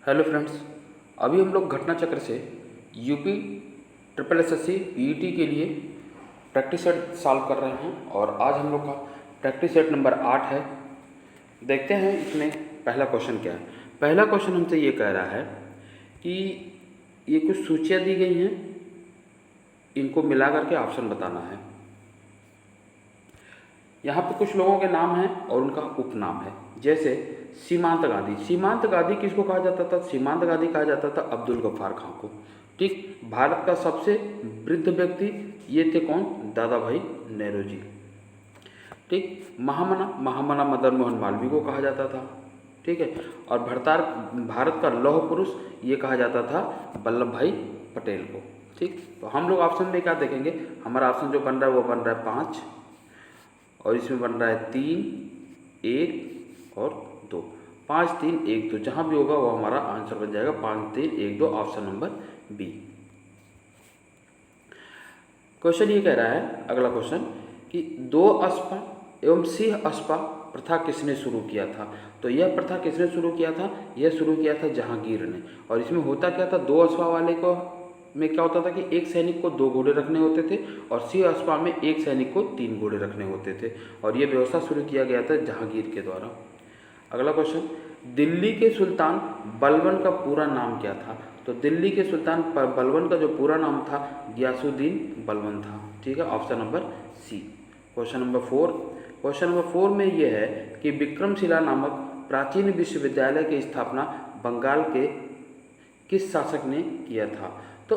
Hello friends, अभी हम लोग घटना चक्र से यूपी ट्रिपल एसएससी पीईटी के लिए प्रैक्टिस सेट सॉल्व कर रहे हैं और आज हम लोग का प्रैक्टिस सेट नंबर 8 है। देखते हैं इसमें पहला क्वेश्चन क्या है। पहला क्वेश्चन हमसे ये कह रहा है कि ये कुछ सूचियाँ दी गई हैं, इनको मिला करके ऑप्शन बताना है। यहाँ पे कुछ लोगों के नाम हैं और उनका उपनाम है, जैसे सीमांत गांधी। सीमांत गांधी किसको कहा जाता था? सीमांत गांधी कहा जाता था अब्दुल गफ्फार खां को। ठीक, भारत का सबसे वृद्ध व्यक्ति ये थे कौन? दादा भाई नेहरू जी। ठीक, महामना महामना मदन मोहन मालवीय को कहा जाता था। ठीक है, और भारत का लौह पुरुष ये कहा जाता था वल्लभ भाई पटेल को। ठीक, तो हम लोग ऑप्शन में क्या देखेंगे? हमारा ऑप्शन जो बन रहा है वो बन रहा है 5 और इसमें बन रहा है 3, 1 और 2। 5, 3, 1, 2 जहाँ भी होगा वो हमारा आंसर बन जाएगा 5, 3, 1, 2, ऑप्शन नंबर बी। क्वेश्चन ये कह रहा है, अगला क्वेश्चन, कि 2 अस्पा एवं सिंह अस्पा प्रथा किसने शुरू किया था? तो यह प्रथा किसने शुरू किया था? यह शुरू किया था जहांगीर ने। और इसमें होता क्या था? 2 अस्पा वाले को में क्या होता था कि एक सैनिक को 2 घोड़े रखने होते थे और सिंह अस्पा में एक सैनिक को 3 घोड़े रखने होते थे, और ये व्यवस्था शुरू किया गया था जहांगीर के द्वारा। अगला क्वेश्चन, दिल्ली के सुल्तान बलबन का पूरा नाम क्या था? तो दिल्ली के सुल्तान बलबन का जो पूरा नाम था गियासुद्दीन बलबन था। ठीक है, option number C. Question number 4। Question number 4 में ये है कि विक्रमशिला नामक प्राचीन विश्वविद्यालय की स्थापना बंगाल के किस शासक ने किया था? तो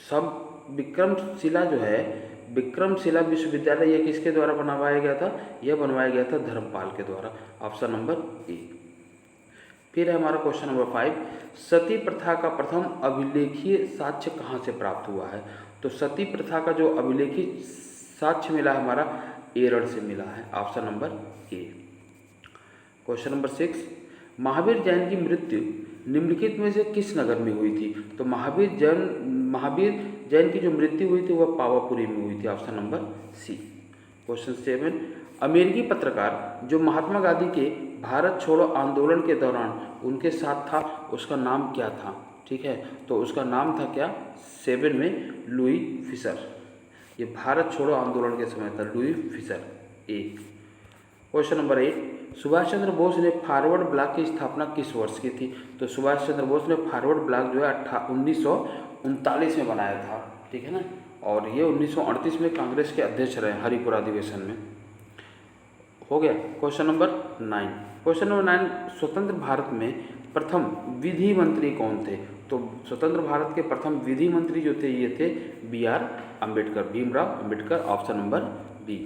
सब विक्रमशिला जो है, विक्रमशिला विश्वविद्यालय यह किसके द्वारा बनवाया गया था? यह बनवाया गया था धर्मपाल के द्वारा। Option number A. फिर है हमारा क्वेश्चन नंबर 5, सती प्रथा का प्रथम अभिलेखीय साक्ष्य कहाँ से प्राप्त हुआ है? तो सती प्रथा का जो अभिलेखित साक्ष्य मिला हमारा एरड़ से मिला है। Option number A. Question number 6, Mahavir Jain की मृत्यु निम्नलिखित में से किस नगर में हुई थी? तो महावीर जैन की जो मृत्यु हुई थी वह पावापुरी में हुई थी। Option number C. क्वेश्चन 7, अमेरिकी पत्रकार जो महात्मा गांधी के भारत छोड़ो आंदोलन के दौरान उनके साथ था, उसका नाम क्या था? ठीक है, तो उसका नाम था क्या? 7 में लुई फिशर। ये भारत छोड़ो आंदोलन के समय था, लुई फिशर। ए। क्वेश्चन नंबर 8, सुभाष चंद्र बोस ने फॉरवर्ड ब्लॉक की स्थापना किस वर्ष की थी? तो सुभाष चंद्र बोस ने फॉरवर्ड ब्लॉक जो है 1939 में बनाया था। ठीक है ना, और ये 1938 में कांग्रेस के अध्यक्ष रहे हरिपुरा अधिवेशन में। हो गया। Question number 9। क्वेश्चन नंबर 9, स्वतंत्र भारत में प्रथम विधि मंत्री कौन थे? तो स्वतंत्र भारत के प्रथम विधि मंत्री जो थे ये थे BR Ambedkar, Bhimrao Ambedkar. Option number B.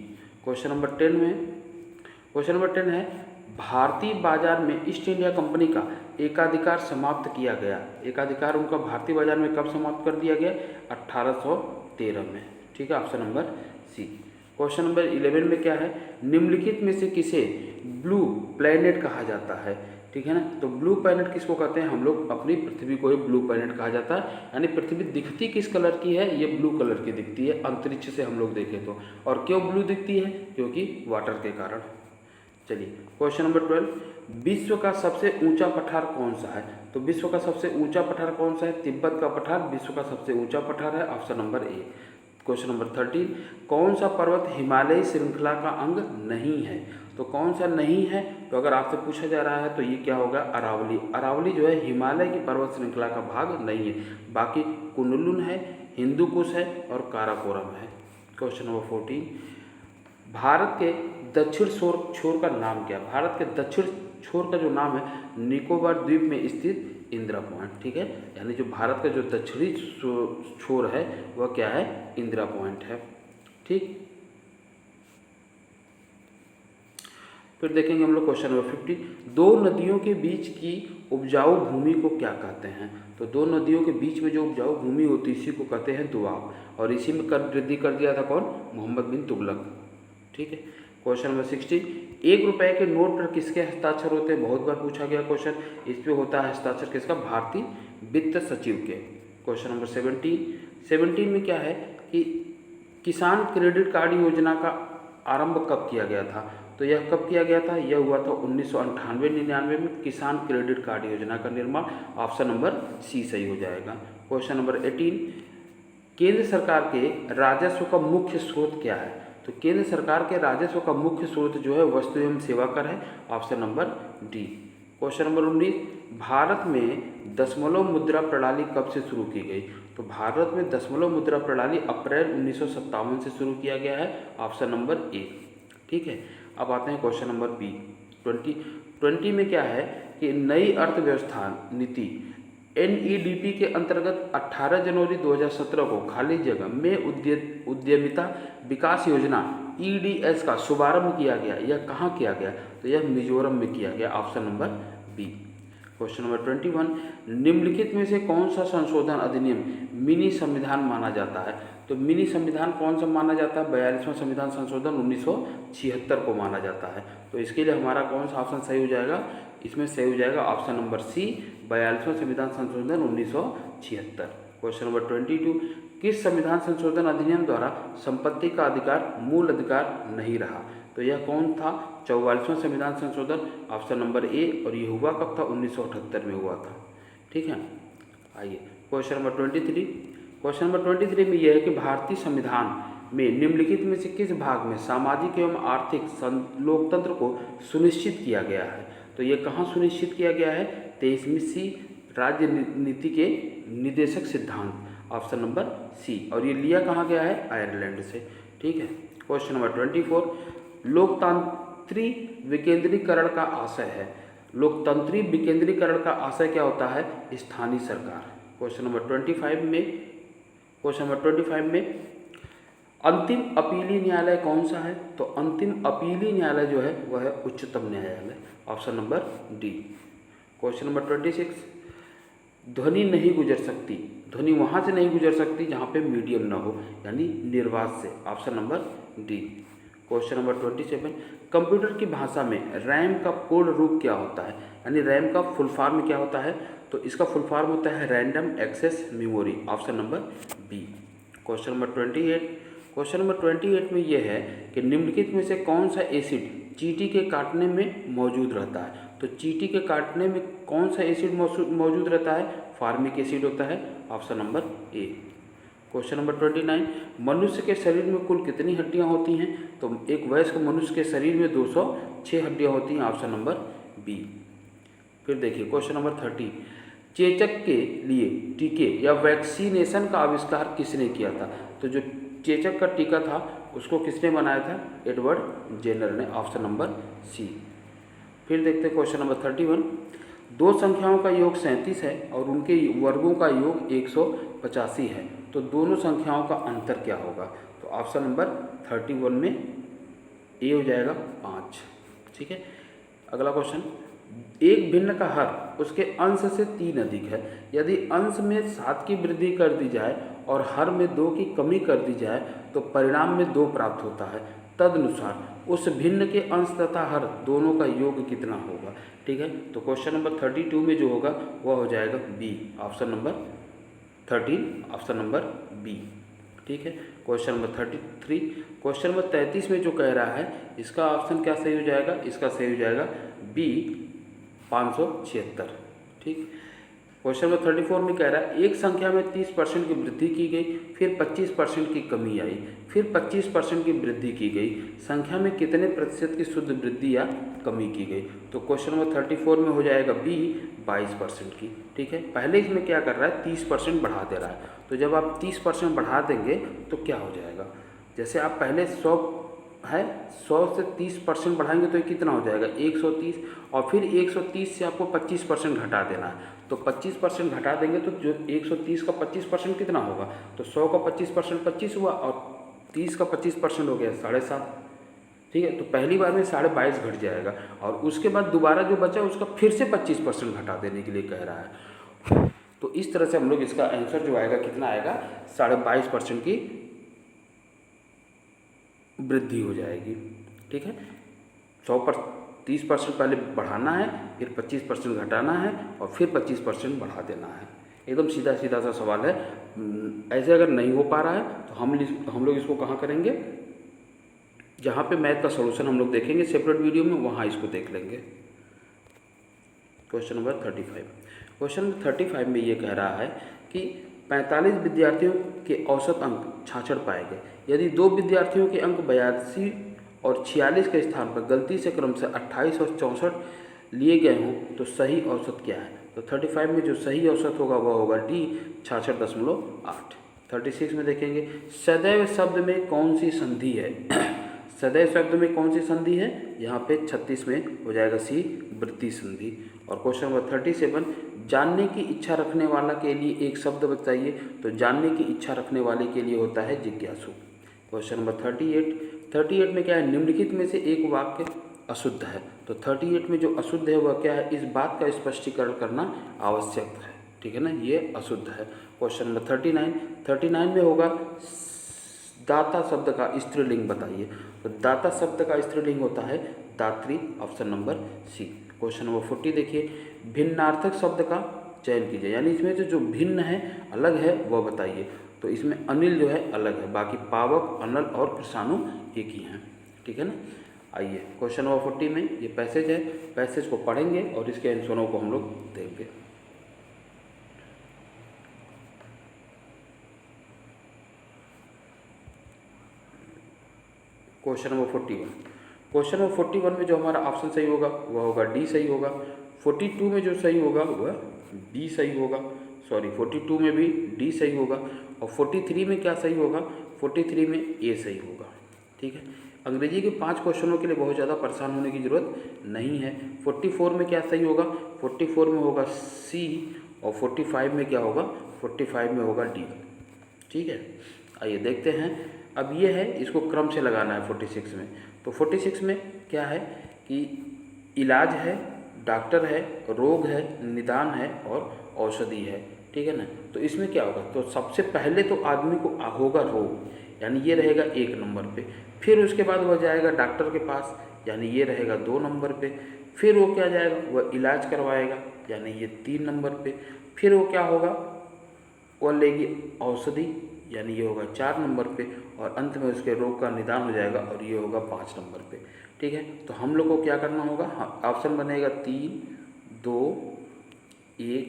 Question number 10 में, क्वेश्चन नंबर 10 है, भारतीय बाजार में ईस्ट इंडिया कंपनी का एकाधिकार समाप्त किया गया। एकाधिकार उनका भारतीय बाजार में कब समाप्त कर दिया गया? 1813 में। ठीक है, option number C. Question number 11 में क्या है, निम्नलिखित में से किसे ब्लू प्लैनेट कहा जाता है? ठीक है ना, तो ब्लू प्लैनेट किसको कहते हैं? हम लोग अपनी पृथ्वी को ही ब्लू प्लैनेट कहा जाता है। यानी पृथ्वी दिखती किस कलर की है? ये ब्लू कलर की दिखती है अंतरिक्ष से हम लोग देखें तो। और क्यों ब्लू दिखती है? क्योंकि वाटर के कारण। चलिए, क्वेश्चन नंबर 12, विश्व का सबसे ऊंचा पठार कौन सा है? तो विश्व का सबसे ऊंचा पठार कौन सा है? तिब्बत का पठार विश्व का सबसे ऊंचा पठार है। Option number A. Question number 13, कौन सा पर्वत हिमालयी श्रृंखला का अंग नहीं है? तो कौन सा नहीं है? तो अगर आपसे पूछा जा रहा है तो ये क्या होगा? अरावली। अरावली जो है हिमालय की पर्वत श्रृंखला का भाग नहीं है। बाकी कुनलुन है, हिंदुकुश है और काराकोरम है। क्वेश्चन नंबर 14, भारत के दक्षिण छोर का नाम क्या? भारत के दक्षिण छोर का जो नाम है निकोबार द्वीप में स्थित इंदिरा पॉइंट। ठीक है, यानी जो भारत का जो दक्षिणी छोर है वह क्या है? इंदिरा पॉइंट है। ठीक, फिर देखेंगे हम लोग क्वेश्चन नंबर 15, 2 नदियों के बीच की उपजाऊ भूमि को क्या कहते हैं? तो 2 नदियों के बीच में जो उपजाऊ भूमि होती है इसी को कहते हैं दुआब, और इसी में वृद्धि कर दिया था कौन? मोहम्मद बिन तुगलक। ठीक है। क्वेश्चन नंबर 16, 1 रुपए के नोट पर किसके हस्ताक्षर होते हैं? बहुत बार पूछा गया क्वेश्चन। इस पे होता है हस्ताक्षर किसका? भारतीय वित्त सचिव के। क्वेश्चन नंबर 17 में क्या है कि किसान क्रेडिट कार्ड योजना का आरंभ कब किया गया था? तो यह कब किया गया था? यह हुआ था 1998-99 में किसान क्रेडिट कार्ड योजना का निर्माण। ऑप्शन नंबर सी सही हो जाएगा। क्वेश्चन नंबर 18, केंद्र सरकार के राजस्व का मुख्य स्रोत क्या है? तो केंद्र सरकार के राजस्व का मुख्य स्रोत जो है वस्तु एवं सेवा कर है। Option number D. Question number 19, Bharat में दशमलव मुद्रा प्रणाली कब से शुरू की गई? तो भारत में दशमलव मुद्रा प्रणाली अप्रैल 1957 से शुरू किया गया है। Option number A. ठीक है, अब आते हैं क्वेश्चन नंबर बी। 20 में क्या है कि नई अर्थव्यवस्था नीति NEDP के अंतर्गत 18 जनवरी 2017 को खाली जगह में उद्यमिता विकास योजना EDS का शुभारंभ किया गया। यह कहाँ किया गया? तो यह मिजोरम में किया गया। Option number B. Question number 21, निम्नलिखित में से कौन सा संशोधन अधिनियम मिनी संविधान माना जाता है? तो मिनी संविधान कौन सा माना जाता है? 42वां संविधान संशोधन 1976 को माना जाता है। तो इसके लिए हमारा कौन सा ऑप्शन सही हो जाएगा? इसमें सही हो जाएगा ऑप्शन नंबर सी, 42वां संविधान संशोधन 1976। क्वेश्चन नंबर 22, किस संविधान संशोधन अधिनियम द्वारा संपत्ति का अधिकार मूल अधिकार नहीं रहा? तो यह कौन था? 44वां संविधान संशोधन। Option number A. और ये हुआ कब था? 1978 में हुआ था। ठीक है, आइए क्वेश्चन नंबर 23। क्वेश्चन नंबर 23 में यह है कि भारतीय संविधान में निम्नलिखित में से किस भाग में सामाजिक एवं आर्थिक लोकतंत्र को सुनिश्चित किया गया है? तो ये कहाँ सुनिश्चित किया गया है? 23वीं सी राज्य नीति के निदेशक सिद्धांत। Option number C. और ये लिया कहाँ गया है? आयरलैंड से। ठीक है, क्वेश्चन नंबर 24, लोकतांत्रिक विकेंद्रीकरण का आशय है। लोकतंत्री विकेंद्रीकरण का आशय क्या होता है? स्थानीय सरकार। क्वेश्चन नंबर 25 में अंतिम अपीली न्यायालय कौन सा है? तो अंतिम अपीली न्यायालय जो है वह है उच्चतम न्यायालय। Option number D. Question number 26, ध्वनि नहीं गुजर सकती। ध्वनि वहाँ से नहीं गुजर सकती जहाँ पे मीडियम ना हो, यानी निर्वात से। Option number D. Question number 27, computer की भाषा में रैम का पूर्ण रूप क्या होता है? यानी रैम का फुल फॉर्म क्या होता है? तो इसका फुल फॉर्म होता है random access memory. Option number B. Question number 28 में यह है कि निम्नलिखित में से कौन सा एसिड चींटी के काटने में मौजूद रहता है? तो चींटी के काटने में कौन सा एसिड मौजूद रहता है? फार्मिक एसिड होता है। Option number A. Question number 29, मनुष्य के शरीर में कुल कितनी हड्डियां होती हैं? तो एक वयस्क मनुष्य के शरीर में 206 हड्डियां होती हैं। Option number B. फिर देखिए क्वेश्चन नंबर 30, चेचक के लिए टीके या वैक्सीनेशन का आविष्कार किसने किया था? तो जो चेचक का टीका था उसको किसने बनाया था? एडवर्ड जेनर ने। Option number C. फिर देखते हैं क्वेश्चन नंबर 31, दो संख्याओं का योग 37 है और उनके वर्गों का योग 185 है, तो दोनों संख्याओं का अंतर क्या होगा? तो ऑप्शन नंबर 31 में ए हो जाएगा 5। ठीक है, अगला क्वेश्चन, एक भिन्न का हर उसके अंश से 3 अधिक है। यदि अंश में 7 की वृद्धि कर दी जाए और हर में 2 की कमी कर दी जाए तो परिणाम में 2 प्राप्त होता है। तदनुसार उस भिन्न के अंश तथा हर दोनों का योग कितना होगा? ठीक है, तो क्वेश्चन नंबर 32 में जो होगा वह हो जाएगा B. Option number 13, option number B. ठीक है, क्वेश्चन नंबर 33। क्वेश्चन नंबर 33 में जो कह रहा है इसका ऑप्शन क्या सही हो जाएगा? इसका सही हो जाएगा बी 576। ठीक, क्वेश्चन नंबर 34 में कह रहा है एक संख्या में 30% की वृद्धि की गई, फिर 25% की कमी आई, फिर 25% की वृद्धि की गई, संख्या में कितने प्रतिशत की शुद्ध वृद्धि या कमी की गई? तो क्वेश्चन नंबर 34 में हो जाएगा बी 22% की। ठीक है, पहले इसमें क्या कर रहा है? 30% बढ़ा दे रहा है। तो जब आप 30% बढ़ा देंगे तो क्या हो जाएगा? जैसे आप पहले 100 है, 100 से 30% बढ़ाएंगे तो ये कितना हो जाएगा? 130, और फिर 130 से आपको 25% घटा देना है। तो 25% घटा देंगे तो जो 130 का 25% कितना होगा? तो 100 का 25% 25 हुआ और 30 का 25% हो गया 7.5। ठीक है, तो पहली बार में 22.5 घट जाएगा और उसके बाद दोबारा जो बचा उसका फिर से 25% घटा देने के लिए कह रहा है। तो इस तरह से हम लोग इसका आंसर जो आएगा कितना आएगा? 22.5% की वृद्धि हो जाएगी। ठीक है, 100 पर 30% पहले बढ़ाना है, फिर 25% घटाना है और फिर 25% बढ़ा देना है। एकदम सीधा सीधा सा सवाल है। ऐसे अगर नहीं हो पा रहा है तो हम लोग इसको कहाँ करेंगे? जहाँ पे मैथ का सॉल्यूशन हम लोग देखेंगे सेपरेट वीडियो में, वहाँ इसको देख लेंगे। Question number 35। क्वेश्चन नंबर 35 में ये कह रहा है कि 45 विद्यार्थियों के औसत अंक 66 पाए गए। यदि 2 विद्यार्थियों के अंक 82 और 46 के स्थान पर गलती से क्रम से 28 और 64 लिए गए हों तो सही औसत क्या है? तो 35 में जो सही औसत होगा वह होगा डी 66.8। 36 में देखेंगे सदैव शब्द में कौन सी संधि है? सदैव शब्द में कौन सी संधि है? यहाँ पे 36 में हो जाएगा सी वृत्ति संधि। और क्वेश्चन नंबर 37 जानने की इच्छा रखने वाला के लिए एक शब्द बताइए। तो जानने की इच्छा रखने वाले के लिए होता है जिज्ञासु। क्वेश्चन नंबर 38 में क्या है? निम्नलिखित में से एक वाक्य अशुद्ध है। तो 38 में जो अशुद्ध है वह क्या है? इस बात का स्पष्टीकरण करना आवश्यक है, ठीक है ना, ये अशुद्ध है। क्वेश्चन नंबर 39 में होगा दाता शब्द का स्त्रीलिंग बताइए। तो दाता शब्द का स्त्रीलिंग होता है दात्री, option number C. Question number 40 देखिए भिन्नार्थक शब्द का चयन कीजिए, यानी इसमें जो भिन्न है, अलग है, वह बताइए। तो इसमें अनिल जो है अलग है, बाकी पावक, अनल और प्रसानु एक ही हैं, ठीक है ना। आइए क्वेश्चन नंबर 40 में ये पैसेज है, पैसेज को पढ़ेंगे और इसके आंसरों को हम लोग देंगे। क्वेश्चन नंबर 41 में जो हमारा ऑप्शन सही होगा वह होगा डी सही होगा। 42 में जो सही होगा वह बी सही होगा, 42 में भी डी सही होगा। और 43 में क्या सही होगा? 43 में ए सही होगा, ठीक है। अंग्रेजी के 5 क्वेश्चनों के लिए बहुत ज़्यादा परेशान होने की ज़रूरत नहीं है। 44 में क्या सही होगा? 44 में होगा सी। और 45 में क्या होगा? 45 में होगा डी, ठीक है। आइए देखते हैं। अब ये है, इसको क्रम से लगाना है 46 में। तो 46 में क्या है कि इलाज है, डॉक्टर है, रोग है, निदान है और औषधि है, ठीक है ना। तो इसमें क्या होगा? तो सबसे पहले तो आदमी को होगा रोग, यानी ये रहेगा 1 नंबर पे। फिर उसके बाद वह जाएगा डॉक्टर के पास, यानी ये रहेगा 2 नंबर पे। फिर वो क्या जाएगा? वह इलाज करवाएगा, यानी ये 3 नंबर पे। फिर वो क्या होगा? वह लेगी औषधि, यानी ये होगा 4 नंबर पे। और अंत में उसके रोग का निदान हो जाएगा और ये होगा 5 नंबर पे, ठीक है। तो हम लोग को क्या करना होगा? हाँ, ऑप्शन बनेगा 3, 2, 1,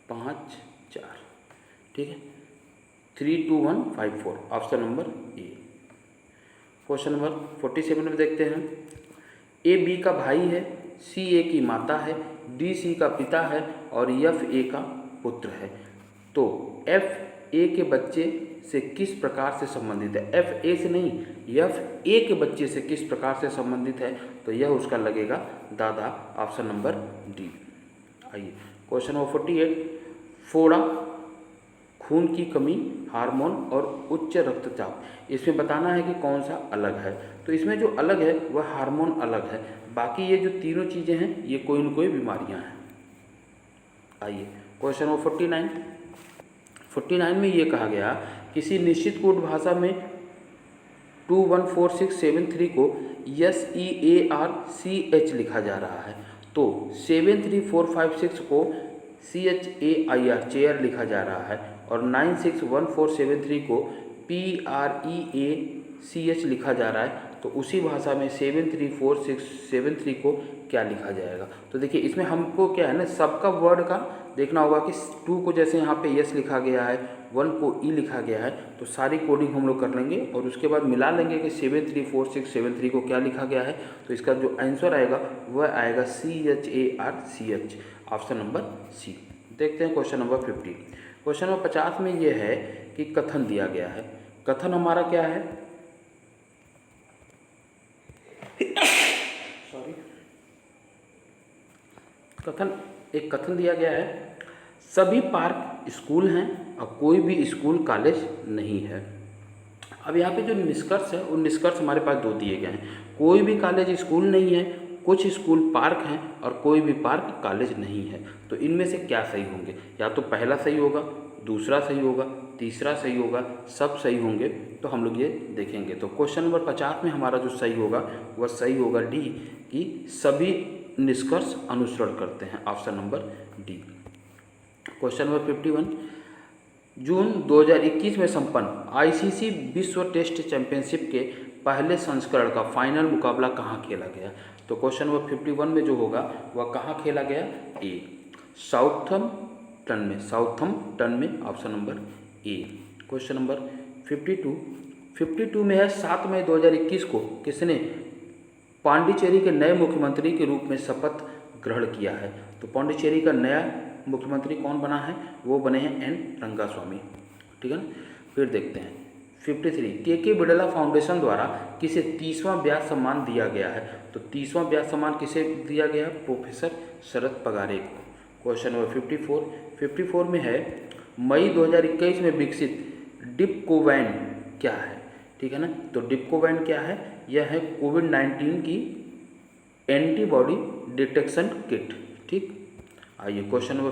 5, 4, ठीक है। 3, 2, 1, 5, 4, option number A. Question number 47 में देखते हैं ए बी का भाई है, सी ए की माता है, डी सी का पिता है और एफ ए का पुत्र है। तो एफ ए के बच्चे से किस प्रकार से संबंधित है? एफ ए से नहीं, एफ ए के बच्चे से किस प्रकार से संबंधित है? तो यह उसका लगेगा दादा, ऑप्शन नंबर डी। आइए क्वेश्चन नंबर 48 फोड़ा, खून की कमी, हार्मोन और उच्च रक्तचाप, इसमें बताना है कि कौन सा अलग है। तो इसमें जो अलग है वह हार्मोन अलग है, बाकी ये जो तीनों चीज़ें हैं ये कोई न कोई बीमारियां हैं। आइए क्वेश्चन नंबर 49 में ये कहा गया किसी निश्चित कोड भाषा में 214673 को SEARCH लिखा जा रहा है, तो 73456 को CHAIR चेयर लिखा जा रहा है और 961473 को PREACH लिखा जा रहा है। तो उसी भाषा में 73463 को क्या लिखा जाएगा? तो देखिए इसमें हमको क्या है ना, सबका वर्ड का देखना होगा कि 2 को जैसे यहाँ पे यस लिखा गया है, 1 को ई लिखा गया है, तो सारी कोडिंग हम लोग कर लेंगे और उसके बाद मिला लेंगे कि 73463 को क्या लिखा गया है। तो इसका जो आंसर आएगा वह आएगा CHARCH, ऑप्शन नंबर सी। देखते हैं क्वेश्चन नंबर 50। क्वेश्चन नंबर 50 में ये है कि कथन दिया गया है। कथन हमारा क्या है? एक कथन दिया गया है, सभी पार्क स्कूल हैं और कोई भी स्कूल कॉलेज नहीं है। अब यहाँ पे जो निष्कर्ष है, वो निष्कर्ष हमारे पास 2 दिए गए हैं। कोई भी कॉलेज स्कूल नहीं है, कुछ स्कूल पार्क हैं और कोई भी पार्क कॉलेज नहीं है। तो इनमें से क्या सही होंगे? या तो पहला सही होगा, दूसरा सही होगा, तीसरा सही होगा, सब सही होंगे। तो हम लोग ये देखेंगे। तो क्वेश्चन नंबर 50 में हमारा जो सही होगा वह सही होगा डी, कि सभी निष्कर्ष अनुसरण करते हैं, option number D. Question number 51 जून 2021 में संपन्न ICC विश्व टेस्ट चैंपियनशिप के पहले संस्करण का फाइनल मुकाबला कहाँ खेला गया? तो क्वेश्चन नंबर 51 में जो होगा वह कहाँ खेला गया? ए, साउथम्पटन में option number A. Question number 52 में है 7 मई 2021 को किसने पांडिचेरी के नए मुख्यमंत्री के रूप में शपथ ग्रहण किया है? तो पांडिचेरी का नया मुख्यमंत्री कौन बना है? वो बने हैं एन रंगास्वामी। ठीक है ना। फिर देखते हैं 53 के बिड़ला फाउंडेशन द्वारा किसे 30वां व्यास सम्मान दिया गया है? तो 30वां व्यास सम्मान किसे दिया गया? प्रोफेसर शरद पगारे को। क्वेश्चन नंबर 54 में है मई 2021 में विकसित डिपकोवैन क्या है? ठीक है ना। तो डिपकोवैन क्या है? यह है कोविड-19 की एंटीबॉडी डिटेक्शन किट। ठीक। आइए क्वेश्चन नंबर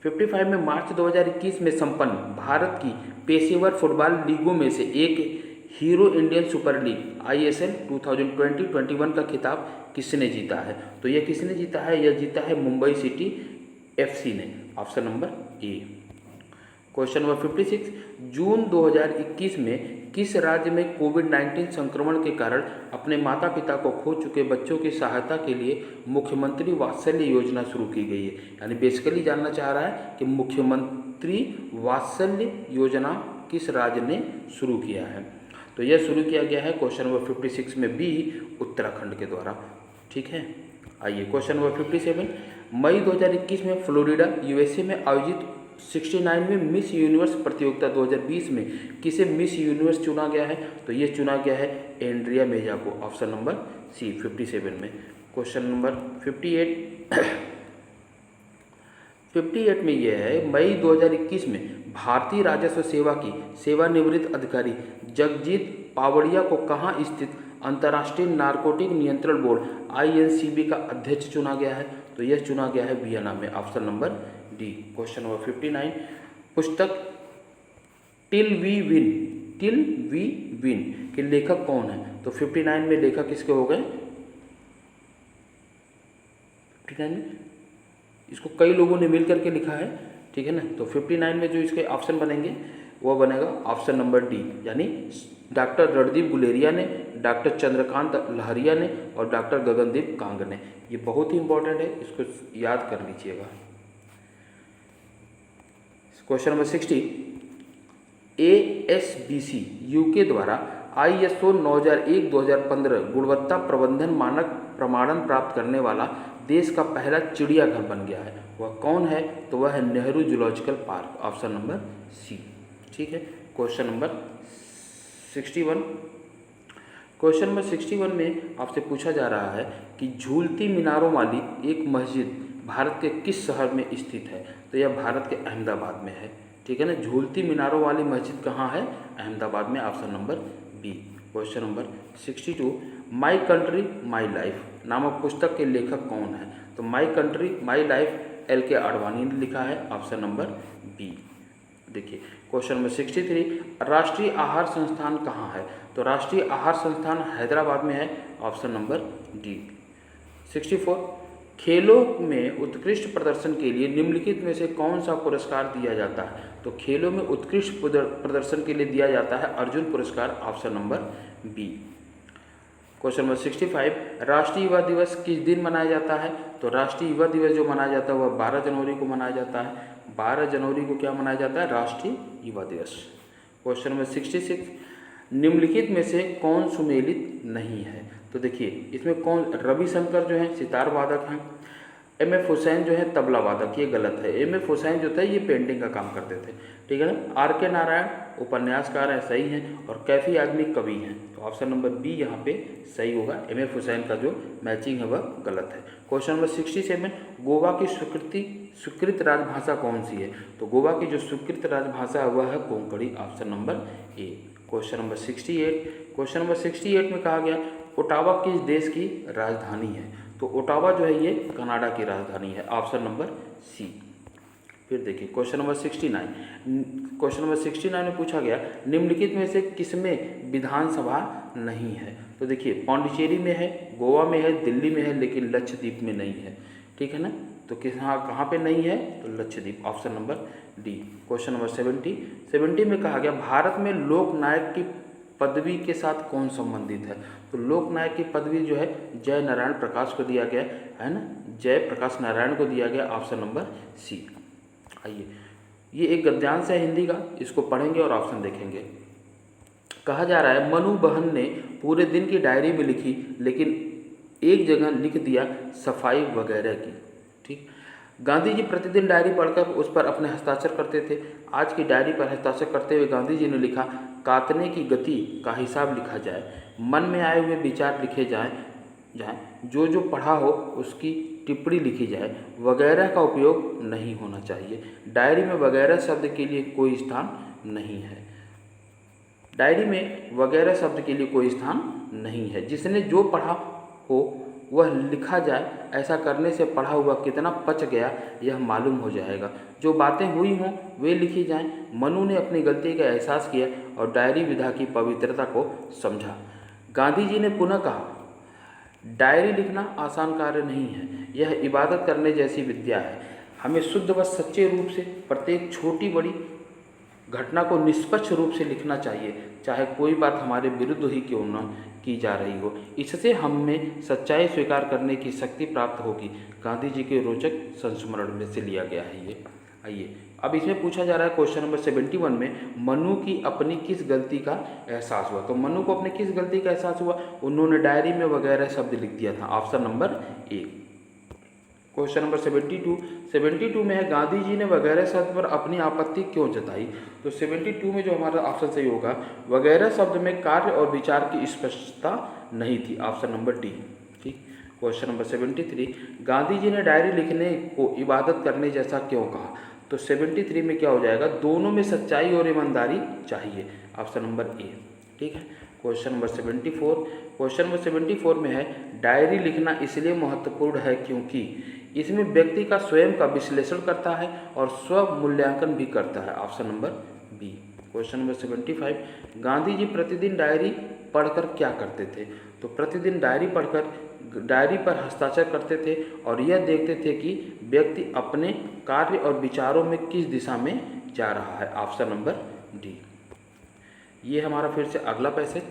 55 में मार्च 2021 में संपन्न भारत की पेशेवर फुटबॉल लीगों में से एक hero Indian super league ISL 2020-21 का खिताब किसने जीता है? तो यह किसने जीता है? यह जीता है मुंबई सिटी FC ने। Option number A. Question number 56 जून 2021 में किस राज्य में कोविड-19 संक्रमण के कारण अपने माता पिता को खो चुके बच्चों की सहायता के लिए मुख्यमंत्री वात्सल्य योजना शुरू की गई है? यानी बेसिकली जानना चाह रहा है कि मुख्यमंत्री वात्सल्य योजना किस राज्य ने शुरू किया है? तो यह शुरू किया गया है क्वेश्चन नंबर 56 में बी, उत्तराखंड के द्वारा। ठीक है। आइए क्वेश्चन नंबर 57 मई 2021 में फ्लोरिडा USA में आयोजित 69वें मिस यूनिवर्स प्रतियोगिता 2020 में किसे मिस यूनिवर्स चुना गया है? तो ये चुना गया है एंड्रिया मेजा को। ऑप्शन नंबर सी 57 में। क्वेश्चन नंबर 58 में यह है मई 2021 में भारतीय राजस्व सेवा की सेवानिवृत्त अधिकारी जगजीत पावड़िया को कहाँ स्थित अंतर्राष्ट्रीय नारकोटिक नियंत्रण बोर्ड INCB का अध्यक्ष चुना गया है? तो यह चुना गया है वियना में। Option number D. Question number 59 पुस्तक टिल वी विन के लेखक कौन है? तो 59 में लेखक किसके हो गए? 59 में इसको कई लोगों ने मिल करके लिखा है। ठीक है ना। तो 59 में जो इसके ऑप्शन बनेंगे वो बनेगा ऑप्शन नंबर डी, यानी डॉक्टर रणदीप गुलेरिया ने, डॉक्टर चंद्रकांत लहरिया ने और डॉक्टर गगनदीप कांग ने। ये बहुत ही इंपॉर्टेंट है, इसको याद कर लीजिएगा। क्वेश्चन नंबर 60 ASBC UK द्वारा ISO 9001-2015 गुणवत्ता प्रबंधन मानक प्रमाणन प्राप्त करने वाला देश का पहला चिड़ियाघर बन गया है। वह कौन है? तो वह है Nehru zoological park. Option number C. ठीक है। क्वेश्चन नंबर 61 क्वेश्चन नंबर 61 में आपसे पूछा जा रहा है कि झूलती मीनारों वाली एक मस्जिद भारत के किस शहर में स्थित है? तो यह भारत के अहमदाबाद में है। ठीक है ना। झूलती मीनारों वाली मस्जिद कहाँ है? अहमदाबाद में। Option number B. Question number 62 my country my life नामक पुस्तक के लेखक कौन है? तो my country my life LK Advani ने लिखा है। Option number B. देखिए क्वेश्चन नंबर 63 राष्ट्रीय आहार संस्थान कहाँ है? तो राष्ट्रीय आहार संस्थान हैदराबाद में है। Option number D. 64 खेलों में उत्कृष्ट प्रदर्शन के लिए निम्नलिखित में से कौन सा पुरस्कार दिया जाता है? तो खेलों में उत्कृष्ट प्रदर्शन के लिए दिया जाता है अर्जुन पुरस्कार। Option number B. Question number 65 राष्ट्रीय युवा दिवस किस दिन मनाया जाता है? तो राष्ट्रीय युवा दिवस जो मनाया जाता है वह 12 जनवरी को मनाया जाता है। 12 जनवरी को क्या मनाया जाता है? राष्ट्रीय युवा दिवस। क्वेश्चन नंबर 66 निम्नलिखित में से कौन सुमेलित नहीं है? तो देखिए इसमें कौन, रविशंकर जो है सितार वादक हैं, MF हुसैन जो है तबला वादक, ये गलत है। MF हुसैन जो था ये पेंटिंग का काम करते थे। ठीक है ना। RK नारायण उपन्यासकार हैं, सही हैं, और कैफी आदमी कवि हैं। तो ऑप्शन नंबर बी यहाँ पे सही होगा। MF हुसैन का जो मैचिंग है वह गलत है। क्वेश्चन नंबर 67 गोवा की स्वीकृत राजभाषा कौन सी है? तो गोवा की जो स्वीकृत राजभाषा है वह है Konkani. Option number A. Question number 68 में कहा गया ओटावा किस देश की राजधानी है? तो ओटावा जो है ये कनाडा की राजधानी है। Option number C. फिर देखिए क्वेश्चन नंबर 69 में पूछा गया निम्नलिखित में से किसमें विधानसभा नहीं है? तो देखिए पांडिचेरी में है, गोवा में है, दिल्ली में है, लेकिन लक्षद्वीप में नहीं है। ठीक है ना। तो कहाँ पे नहीं है? तो Lakshadweep. Option number D. Question number 70 में कहा गया भारत में लोकनायक की पदवी के साथ कौन संबंधित है? तो लोकनायक की पदवी जो है जय नारायण प्रकाश को दिया गया है ना, जय प्रकाश नारायण को दिया गया, ऑप्शन नंबर सी। आइए, ये एक गद्यांश है हिंदी का, इसको पढ़ेंगे और ऑप्शन देखेंगे। कहा जा रहा है मनु बहन ने पूरे दिन की डायरी में लिखी, लेकिन एक जगह लिख दिया सफाई वगैरह की। ठीक, गांधी जी प्रतिदिन डायरी पढ़कर उस पर अपने हस्ताक्षर करते थे। आज की डायरी पर हस्ताक्षर करते हुए गांधी जी ने लिखा, काटने की गति का हिसाब लिखा जाए, मन में आए हुए विचार लिखे जाएं, जो जो पढ़ा हो उसकी टिप्पणी लिखी जाए, वगैरह का उपयोग नहीं होना चाहिए। डायरी में वगैरह शब्द के लिए कोई स्थान नहीं है। डायरी में वगैरह शब्द के लिए कोई स्थान नहीं है। जिसने जो पढ़ा हो वह लिखा जाए, ऐसा करने से पढ़ा हुआ कितना पच गया यह मालूम हो जाएगा। जो बातें हुई हों वे लिखी जाएं। मनु ने अपनी गलती का एहसास किया और डायरी विधा की पवित्रता को समझा। गांधी जी ने पुनः कहा, डायरी लिखना आसान कार्य नहीं है, यह इबादत करने जैसी विद्या है। हमें शुद्ध व सच्चे रूप से प्रत्येक छोटी बड़ी घटना को निष्पक्ष रूप से लिखना चाहिए, चाहे कोई बात हमारे विरुद्ध ही क्यों न की जा रही हो। इससे हम में सच्चाई स्वीकार करने की शक्ति प्राप्त होगी। गांधी जी के रोचक संस्मरण में से लिया गया है ये। आइए, अब इसमें पूछा जा रहा है क्वेश्चन नंबर 71 में, मनु की अपनी किस गलती का एहसास हुआ? तो मनु को अपनी किस गलती का एहसास हुआ? उन्होंने डायरी में वगैरह शब्द लिख दिया था, option number A. Question number 72 में है, गांधी जी ने वगैरह शब्द पर अपनी आपत्ति क्यों जताई? तो 72 में जो हमारा ऑप्शन सही होगा, वगैरह शब्द में कार्य और विचार की स्पष्टता नहीं थी, ऑप्शन नंबर डी। ठीक, क्वेश्चन नंबर 73, गांधी जी ने डायरी लिखने को इबादत करने जैसा क्यों कहा? तो 73 में क्या हो जाएगा, दोनों में सच्चाई और ईमानदारी चाहिए, ऑप्शन नंबर ए। ठीक है, क्वेश्चन नंबर 74 में है, डायरी लिखना इसलिए महत्वपूर्ण है क्योंकि इसमें व्यक्ति का स्वयं का विश्लेषण करता है और स्व मूल्यांकन भी करता है, option number B. Question number 75, Gandhi ji प्रतिदिन डायरी पढ़कर क्या करते थे? तो प्रतिदिन डायरी पढ़कर डायरी पर हस्ताक्षर करते थे और यह देखते थे कि व्यक्ति अपने कार्य और विचारों में किस दिशा में जा रहा है, ऑप्शन नंबर डी। ये हमारा फिर से अगला पैसेज,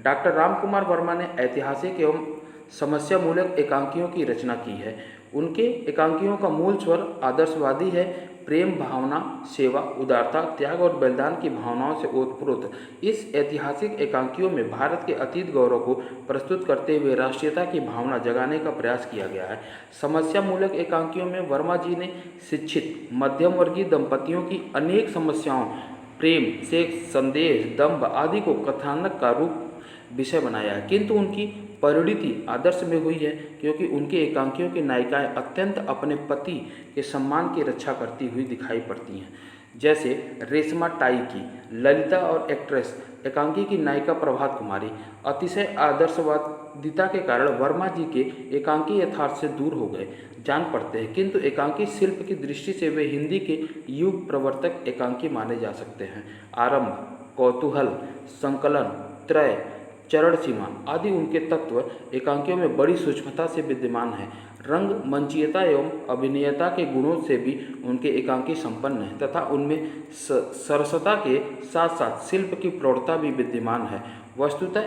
डॉक्टर रामकुमार वर्मा ने ऐतिहासिक एवं समस्या मूलक एकांकियों की रचना की है। उनके एकांकियों का मूल स्वर आदर्शवादी है। प्रेम भावना, सेवा, उदारता, त्याग और बलिदान की भावनाओं से ओतप्रोत इस ऐतिहासिक एकांकियों में भारत के अतीत गौरव को प्रस्तुत करते हुए राष्ट्रीयता की भावना जगाने का प्रयास किया गया है। समस्या मूलक एकांकियों में वर्मा जी ने शिक्षित मध्यम वर्गीय दंपतियों की अनेक समस्याओं, प्रेम, सेक्स, संदेश, दंभ आदि को कथानक का रूप विषय बनाया है, किंतु उनकी परिणति आदर्श में हुई है क्योंकि उनके एकांकियों की नायिकाएं अत्यंत अपने पति के सम्मान की रक्षा करती हुई दिखाई पड़ती हैं। जैसे रेशमा टाई की ललिता और एक्ट्रेस एकांकी की नायिका प्रभात कुमारी। अतिशय आदर्शवादिता के कारण वर्मा जी के एकांकी यथार्थ से दूर हो गए जान पड़ते हैं, किंतु एकांकी शिल्प की दृष्टि से वे हिंदी के युग प्रवर्तक एकांकी माने जा सकते हैं। आरंभ, कौतूहल, संकलन, त्रय, चरण सीमा आदि उनके तत्व एकांकियों में बड़ी सूक्ष्मता से विद्यमान है। रंग मंचीयता एवं अभिनयता के गुणों से भी उनके एकांकी संपन्न है तथा उनमें सरसता के साथ साथ शिल्प की प्रौढ़ता भी विद्यमान है। वस्तुतः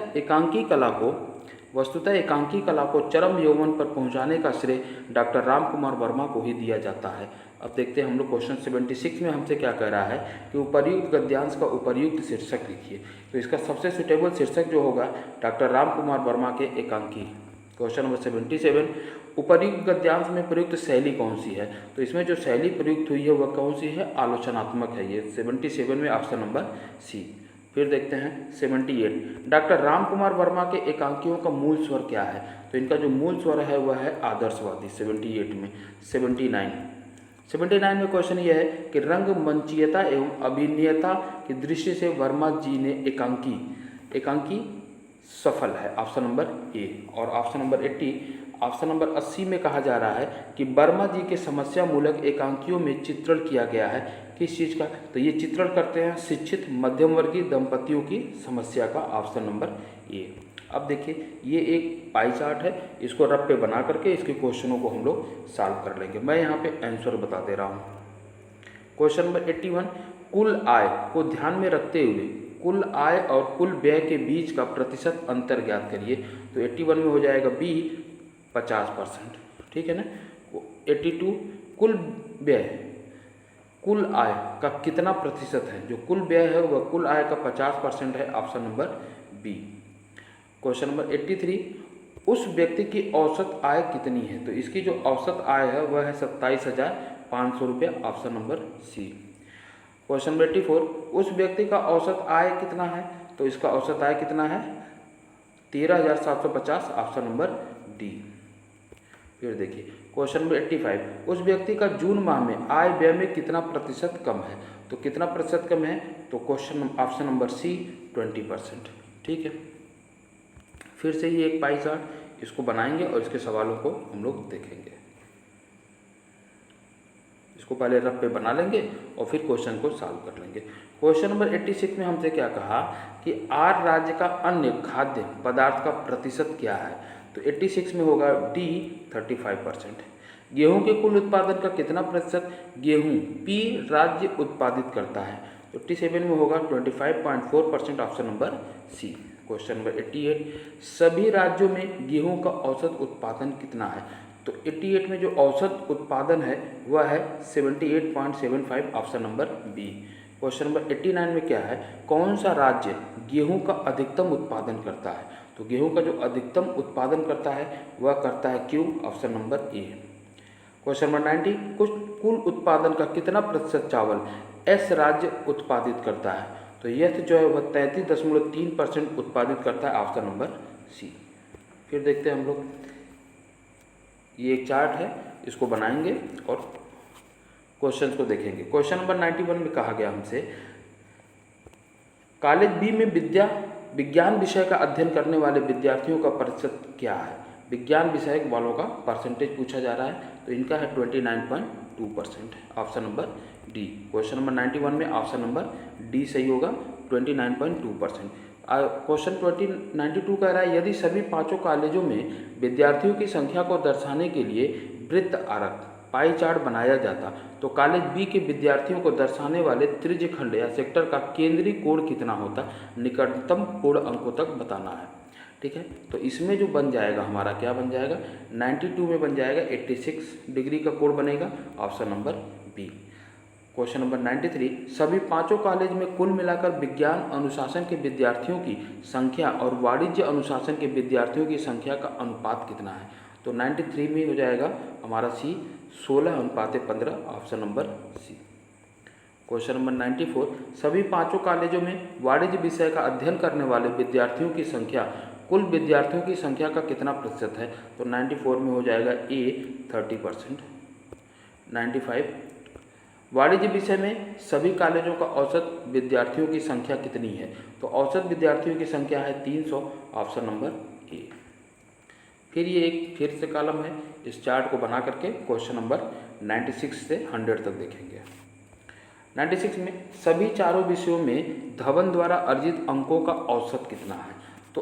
एकांकी कला को चरम यौवन पर पहुंचाने का श्रेय डॉक्टर रामकुमार वर्मा को ही दिया जाता है। अब देखते हैं हम लोग क्वेश्चन 76 में हमसे क्या कह रहा है कि उपर्युक्त गद्यांश का उपर्युक्त शीर्षक लिखिए। तो इसका सबसे सुटेबल शीर्षक जो होगा डॉक्टर रामकुमार वर्मा के एकांकी। क्वेश्चन नंबर 77, उपर्युक्त गद्यांश में प्रयुक्त शैली कौन सी है? तो इसमें जो शैली प्रयुक्त हुई है वह कौन सी है? आलोचनात्मक है। ये 77 में ऑप्शन नंबर सी। फिर देखते हैं 78, डॉक्टर रामकुमार वर्मा के एकांकियों का मूल स्वर क्या है? तो इनका जो मूल स्वर है वह है आदर्शवादी 78 में। 79 में क्वेश्चन यह है कि रंग मंचीयता एवं अभिनयता की दृष्टि से वर्मा जी ने एकांकी सफल है, ऑप्शन नंबर ए। और ऑप्शन नंबर 80 में कहा जा रहा है कि वर्मा जी के समस्या मूलक एकांकियों में चित्रण किया गया है। किस चीज़ का? तो ये चित्रण करते हैं शिक्षित मध्यम वर्गीय दंपतियों की समस्या का, ऑप्शन नंबर ए। अब देखिए ये एक पाई चार्ट है, इसको रफ पे बना करके इसके क्वेश्चनों को हम लोग सॉल्व कर लेंगे। मैं यहाँ पे आंसर बता दे रहा हूँ। क्वेश्चन नंबर 81, कुल आय को ध्यान में रखते हुए कुल आय और कुल व्यय के बीच का प्रतिशत अंतर ज्ञात करिए। तो 81 में हो जाएगा बी 50%, ठीक है ना। 82 कुल व्यय कुल आय का कितना प्रतिशत है, जो कुल व्यय है वह कुल आय का 50% है, option number B. Question number 83 उस व्यक्ति की औसत आय कितनी है, तो इसकी जो औसत आय है वह है 27,500 रुपये, option number C. Question number 84 उस व्यक्ति का औसत आय कितना है, तो इसका औसत आय कितना है 13,750, ऑप्शन नंबर डी। फिर देखिए क्वेश्चन नंबर 85 उस व्यक्ति का जून माह में आय व्यय में कितना प्रतिशत कम है, तो कितना प्रतिशत कम है, तो क्वेश्चन ऑप्शन नंबर सी 20%, ठीक है। फिर से ये एक पाई चार्ट इसको बनाएंगे और इसके सवालों को हम लोग देखेंगे। इसको पहले रफ पे बना लेंगे और फिर क्वेश्चन को सॉल्व कर लेंगे। क्वेश्चन नंबर 86 में हमसे क्या कहा कि आर राज्य का अन्य खाद्य पदार्थ का प्रतिशत क्या है, तो 86 में होगा डी 35%। गेहूं के कुल उत्पादन का कितना प्रतिशत गेहूं पी राज्य उत्पादित करता है, तो 87 में होगा 25.4%, option number C. Question number 88 सभी राज्यों में गेहूं का औसत उत्पादन कितना है, तो 88 में जो औसत उत्पादन है वह है 78.75, option number B. Question number 89 में क्या है, कौन सा राज्य गेहूं का अधिकतम उत्पादन करता है, तो गेहूं का जो अधिकतम उत्पादन करता है वह करता है Q, option number A. Question number 90 कुल उत्पादन का कितना प्रतिशत चावल एस राज्य उत्पादित करता है, तो यह जो है वह 33.3% उत्पादित करता है, ऑप्शन नंबर सी। फिर देखते हैं हम लोग, ये एक चार्ट है इसको बनाएंगे और क्वेश्चन को देखेंगे। क्वेश्चन नंबर 91 में कहा गया हमसे कॉलेज बी में विज्ञान विषय का अध्ययन करने वाले विद्यार्थियों का प्रतिशत क्या है, विज्ञान विषय वालों का परसेंटेज पूछा जा रहा है, तो इनका है 29.2%, option number D. Question number 91 में ऑप्शन नंबर डी सही होगा, 29.2%। क्वेश्चन 92 कह रहा है यदि सभी पांचों कॉलेजों में विद्यार्थियों की संख्या को दर्शाने के लिए वृत्त आरेख पाई चार्ट बनाया जाता तो कॉलेज बी के विद्यार्थियों को दर्शाने वाले त्रिज्य खंड या सेक्टर का केंद्रीय कोण कितना होता, निकटतम पूर्ण अंकों तक बताना है, ठीक है। तो इसमें जो बन जाएगा हमारा क्या बन जाएगा 92 में बन जाएगा 86 डिग्री का कोण बनेगा, option number B. Question number 93 सभी पांचों कॉलेज में कुल मिलाकर विज्ञान अनुशासन के विद्यार्थियों की संख्या और वाणिज्य अनुशासन के विद्यार्थियों की संख्या का अनुपात कितना है, तो 93 में हो जाएगा हमारा C 16:15, option number C. Question number 94 सभी पांचों कॉलेजों में वाणिज्य विषय का अध्ययन करने वाले विद्यार्थियों की संख्या कुल विद्यार्थियों की संख्या का कितना प्रतिशत है, तो 94 में हो जाएगा ए 30%। 95 वाणिज्य विषय में सभी कॉलेजों का औसत विद्यार्थियों की संख्या कितनी है, तो औसत विद्यार्थियों की संख्या है 300, ऑप्शन नंबर ए। फिर ये एक फिर से कॉलम है, इस चार्ट को बना करके क्वेश्चन नंबर 96 से 100 तक देखेंगे। 96 में सभी चारों विषयों में धवन द्वारा अर्जित अंकों का औसत कितना है, तो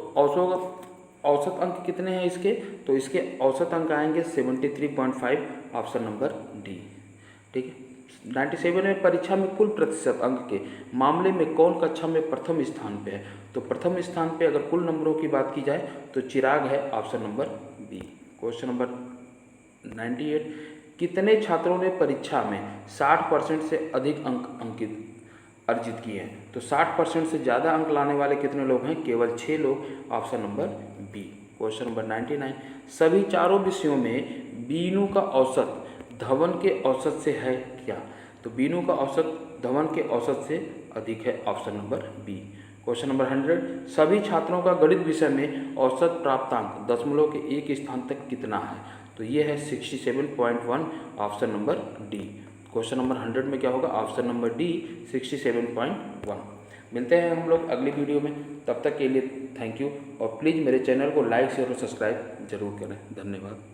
औसत अंक कितने हैं इसके, तो इसके औसत अंक आएंगे 73.5, ऑप्शन नंबर डी, ठीक है। 97 में परीक्षा में कुल प्रतिशत अंक के मामले में कौन कक्षा में प्रथम स्थान पे है, तो प्रथम स्थान पे अगर कुल नंबरों की बात की जाए तो चिराग है, option number B. Question number 98 कितने छात्रों ने परीक्षा में 60% से अधिक अंक अर्जित किए हैं, तो 60% से ज़्यादा अंक लाने वाले कितने लोग हैं, केवल 6 लोग, option number B. Question number 99 सभी चारों विषयों में बीनू का औसत धवन के औसत से है क्या, तो बीनू का औसत धवन के औसत से अधिक है, option number B. Question number 100 सभी छात्रों का गणित विषय में औसत प्राप्तांक दशमलव के एक स्थान तक कितना है, तो ये है 67.1, option number D. Question number 100 में क्या होगा, ऑप्शन नंबर डी 67.1। मिलते हैं हम लोग अगली वीडियो में, तब तक के लिए थैंक यू, और प्लीज़ मेरे चैनल को लाइक शेयर और सब्सक्राइब जरूर करें। धन्यवाद।